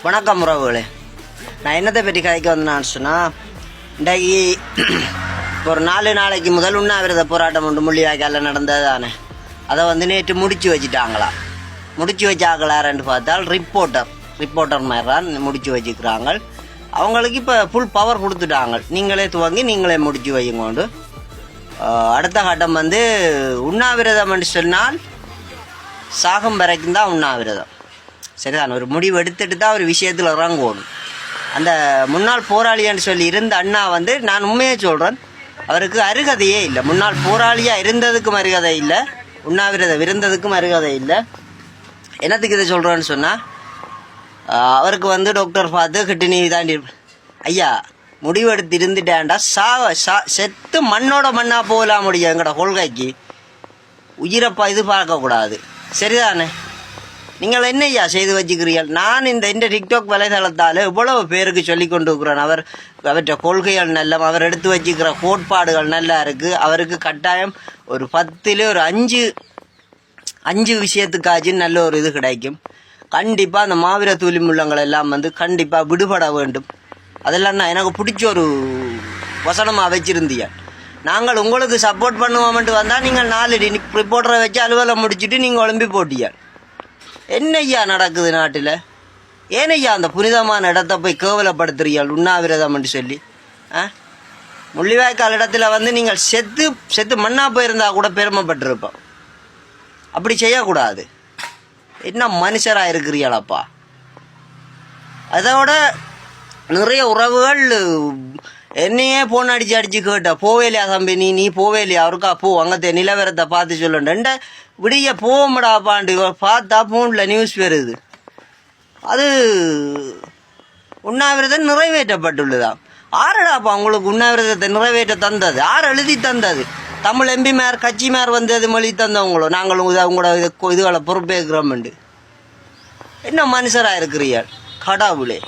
வணக்கம் உறவுகளே. நான் என்னத்தை பற்றி கதைக்க வந்தேன்னு சொன்னால், இன்றைக்கு ஒரு 4 நாளைக்கு முதல் உண்ணாவிரத போராட்டம் ஒன்று முள்ளிவாய்க்காலில் நடந்தது தானே. அதை நேற்று முடிச்சு வச்சுட்டாங்களா. முடிச்சு வச்சாங்களான்னு பார்த்தால் ரிப்போர்ட்டர் மாதிரி தான் முடிச்சு வச்சுக்கிறாங்க. அவங்களுக்கு இப்போ ஃபுல் பவர் கொடுத்துட்டாங்க. நீங்களே துவங்கி நீங்களே முடிச்சு வையுங்கொண்டு. அடுத்த கட்டம் உண்ணாவிரதம் என்று சொன்னால் சாகம் வரைக்கும் தான் உண்ணாவிரதம். சரிதான். ஒரு முடிவு எடுத்துட்டு தான் ஒரு விஷயத்தில் இறங்கணும். அந்த முன்னாள் போராளியான்னு சொல்லி இருந்த அண்ணா நான் உண்மையே சொல்கிறேன், அவருக்கு அருகதையே இல்லை. முன்னாள் போராளியாக இருந்ததுக்கும் அருகதை இல்லை, உண்ணாவிரதம் இருந்ததுக்கும் அருகதை இல்லை. என்னத்துக்கு இதை சொல்கிறேன்னு சொன்னால், அவருக்கு டாக்டர் பார்த்து கிட்னி தாண்டி ஐயா முடிவெடுத்து இருந்துட்டேன்டா செத்து மண்ணோட மண்ணாக போகலாம் முடியும். எங்களோட கொள்கைக்கு உயிரப்பா இது பார்க்கக்கூடாது. சரிதானே? நீங்கள் என்ன ஐயா செய்து வச்சுக்கிறீர்கள்? நான் இந்த டிக்டாக் வலைதளத்தால் இவ்வளவு பேருக்கு சொல்லி கொண்டு இருக்கிறேன். அவற்றை கொள்கைகள் நல்ல, அவர் எடுத்து வச்சுக்கிற கோட்பாடுகள் நல்லா இருக்குது. அவருக்கு கட்டாயம் ஒரு 10ல் ஒரு 5 விஷயத்துக்காச்சு நல்ல ஒரு இது கிடைக்கும். கண்டிப்பாக அந்த மாவீர தூலி முள்ளங்கள் எல்லாம் கண்டிப்பாக விடுபட வேண்டும். அதெல்லாம் நான் எனக்கு பிடிச்ச ஒரு வசனமாக வச்சுருந்தீங்க. நாங்கள் உங்களுக்கு சப்போர்ட் பண்ணுவோம்ட்டு வந்தால் நீங்கள் 4 ரிப்போர்ட்டரை வச்சு அலுவலம் முடிச்சுட்டு நீங்கள் ஒலிம்பி போட்டீங்க. என்னையா நடக்குது நாட்டில்? ஏனையா அந்த புனிதமான இடத்த போய் கேவலப்படுத்துறீர்கள் உண்ணாவிரதம் என்று சொல்லி? முள்ளிவாய்க்கால் இடத்துல நீங்கள் செத்து மண்ணா போயிருந்தா கூட பெருமைப்பட்டிருப்போம். அப்படி செய்யக்கூடாது. என்ன மனுஷராக இருக்கிறீங்களாப்பா? அதோட நிறைய உறவுகள் என்னையே போன் அடிச்சு கேட்ட, போவேலையா தம்பி, நீ போவேலையா, அவருக்கா போ, அங்கே நிலவரத்தை பார்த்து சொல்லண்ட விடிய போகமுடாப்பாண்டு பார்த்தா ஃபோனில் நியூஸ் வருது. அது உண்ணாவிரதம் நிறைவேற்றப்பட்டுள்ளதா? ஆரடாப்பா உங்களுக்கு உண்ணாவிரதத்தை நிறைவேற்ற தந்தது? யார் எழுதி தந்தது? தமிழ் எம்பிமார் கட்சிமார் அது மொழி தந்தவங்களோ? நாங்களும் உங்களோட இதுகளை பொறுப்பேற்கிறோம்ண்டு. என்ன மனுஷராக இருக்கிறீர்கள் கடவுளே?